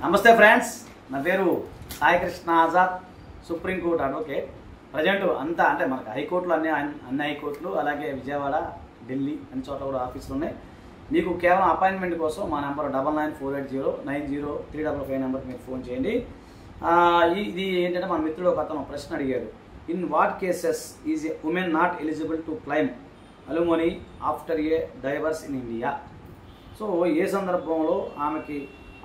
నమస్తే ఫ్రెండ్స్, నా పేరు Sai Krishna Azad, supreme court advocate. Present అంతా అంటే మనకు హైకోర్టులు అన్ని హైకోర్టులు, అలాగే విజయవాడ, ఢిల్లీ అన్ని చోట్ల కూడా ఆఫీసులు ఉన్నాయి. మీకు కేవలం అపాయింట్మెంట్ కోసం మా నెంబర్ 9948090355 నెంబర్కి మీరు ఫోన్ చేయండి. ఇది ఏంటంటే మన మిత్రుడు ఒక అతను ప్రశ్న అడిగారు. In what cases is a woman not eligible to claim alimony after a divorce in India? So ఏ సందర్భంలో ఆమెకి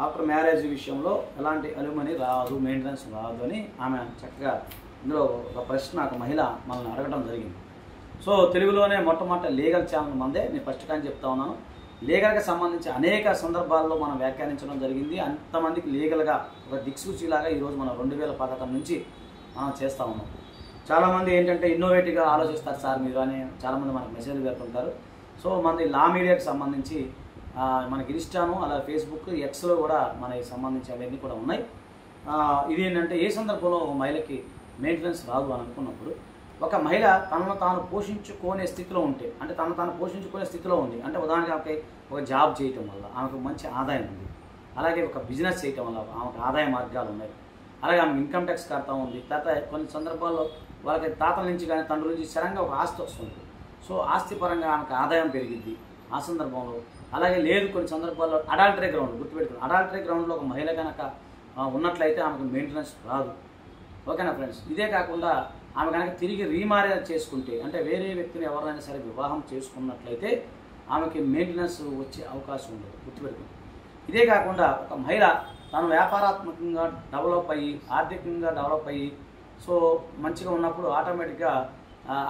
ఆఫ్టర్ మ్యారేజ్ విషయంలో ఎలాంటి అలుమనీ రాదు, మెయింటెనెన్స్ రాదు అని ఆమె చక్కగా ఇందులో ఒక ప్రశ్న ఒక మహిళ మనల్ని అడగడం జరిగింది. సో తెలుగులోనే మొట్టమొదటి లీగల్ ఛానల్ మందే. నేను ఫస్ట్ కానీ చెప్తా ఉన్నాను, లీగల్కి సంబంధించి అనేక సందర్భాల్లో మనం వ్యాఖ్యానించడం జరిగింది. అంతమందికి లీగల్గా ఒక దిక్సూచిలాగా ఈరోజు మనం 2000 నుంచి మనం చేస్తూ ఉన్నాం. చాలామంది ఏంటంటే ఇన్నోవేటివ్గా ఆలోచిస్తారు సార్ మీరు అని చాలామంది మనకు మెసేజ్లు పెడుతుంటారు. సో మనది లా మీడియాకి సంబంధించి మనకి ఇన్స్టాను, అలా ఫేస్బుక్, ఎక్స్లో కూడా మనకి సంబంధించి అవన్నీ కూడా ఉన్నాయి. ఇది ఏంటంటే ఏ సందర్భంలో ఒక మహిళకి మెయింటెనెన్స్ రాదు అని అనుకున్నప్పుడు, ఒక మహిళ తనను తాను పోషించుకునే స్థితిలో ఉంటే, అంటే తనను తాను పోషించుకునే స్థితిలో ఉంది అంటే ఉదాహరణకి ఆమెకి ఒక జాబ్ చేయటం వల్ల ఆమెకు మంచి ఆదాయం ఉంది, అలాగే ఒక బిజినెస్ చేయటం వల్ల ఆమెకు ఆదాయ మార్గాలు ఉన్నాయి, అలాగే ఆమెకు ఇన్కమ్ ట్యాక్స్ కడతా ఉంది. తర్వాత కొన్ని సందర్భాల్లో వాళ్ళకి తాతల నుంచి కానీ తండ్రుల నుంచి స్థిరంగా ఒక ఆస్తి వస్తుంది. సో ఆస్తి పరంగా ఆమెకు ఆదాయం పెరిగిద్ది ఆ సందర్భంలో. అలాగే లేదు కొన్ని సందర్భాల్లో అడాల్టరీ గ్రౌండ్, గుర్తుపెట్టుకుని అడాల్టరీ గ్రౌండ్లో ఒక మహిళ కనుక ఉన్నట్లయితే ఆమెకు మెయింటెనెన్స్ రాదు. ఓకేనా ఫ్రెండ్స్? ఇదే కాకుండా ఆమె కనుక తిరిగి రీమ్యారేజ్ చేసుకుంటే, అంటే వేరే వ్యక్తిని ఎవరైనా సరే వివాహం చేసుకున్నట్లయితే ఆమెకి మెయింటెనెన్స్ వచ్చే అవకాశం ఉండదు, గుర్తుపెట్టుకుని. ఇదే కాకుండా ఒక మహిళ తను వ్యాపారాత్మకంగా డెవలప్ అయ్యి, ఆర్థికంగా డెవలప్ అయ్యి, సో మంచిగా ఉన్నప్పుడు ఆటోమేటిక్గా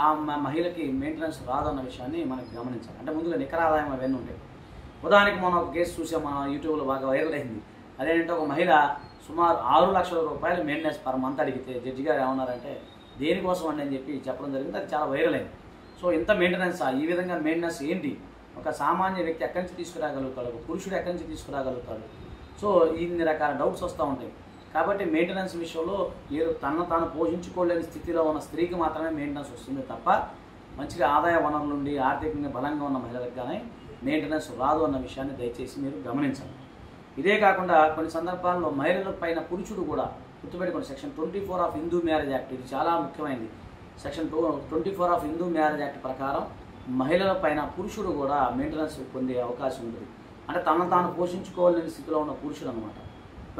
ఆ మహిళకి మెయింటెనెన్స్ రాదన్న విషయాన్ని మనకి గమనించాలి. అంటే ముందుగా నికర ఆదాయం అవన్నీ ఉంటాయి. ఉదాహరణకి మనం ఒక కేసు చూసాం, మన యూట్యూబ్లో బాగా వైరల్ అయింది. అదేంటంటే ఒక మహిళ సుమారు 6 లక్షల రూపాయలు మెయింటెనెన్స్ పర్ మంత్ అడిగితే జడ్జి గారు ఏమన్నారంటే దేనికోసం అని చెప్పి చెప్పడం జరిగింది. అది చాలా వైరల్ అయింది. సో ఇంత మెయింటెనెన్స్, ఈ విధంగా మెయింటెనెన్స్ ఏంటి? ఒక సామాన్య వ్యక్తి ఎక్కడి నుంచి తీసుకురాగలుగుతాడు, ఒక పురుషుడు ఎక్కడి నుంచి తీసుకురాగలుగుతాడు? సో ఇన్ని రకాల డౌట్స్ వస్తూ ఉంటాయి. కాబట్టి మెయింటెనెన్స్ విషయంలో ఏదో తనను తాను పోషించుకోలేని స్థితిలో ఉన్న స్త్రీకి మాత్రమే మెయింటెనెన్స్ వస్తుంది తప్ప మంచిగా ఆదాయ వనరుల నుండి ఆర్థికంగా బలంగా ఉన్న మహిళలకు కానీ మెయింటెనెన్స్ రాదు అన్న విషయాన్ని దయచేసి మీరు గమనించండి. ఇదే కాకుండా కొన్ని సందర్భాల్లో మహిళల పైన పురుషుడు కూడా, గుర్తుపెట్టుకోండి, section 24 of Hindu marriage act, ఇది చాలా ముఖ్యమైనది. Section 24 of Hindu marriage act ప్రకారం మహిళల పైన పురుషుడు కూడా మెయింటెనెన్స్ పొందే అవకాశం ఉంటుంది. అంటే తనను తాను పోషించుకోలేని స్థితిలో ఉన్న పురుషుడు అనమాట.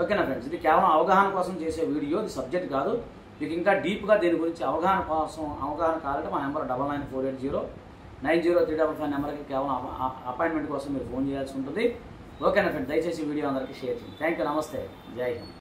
ఓకేనా ఫ్రెండ్స్? ఇది కేవలం అవగాహన కోసం చేసే వీడియో, ఇది సబ్జెక్ట్ కాదు. మీకు ఇంకా డీప్గా దీని గురించి అవగాహన కావాలంటే మా నెంబర్ 9948090355 నెంబర్కి కేవలం అపాయింట్మెంట్ కోసం మీరు ఫోన్ చేయాల్సి ఉంటుంది. ఓకేనా ఫ్రెండ్స్? దయచేసి వీడియో అందరికీ షేర్ చేయండి. Thank you. నమస్తే. జై హింద్.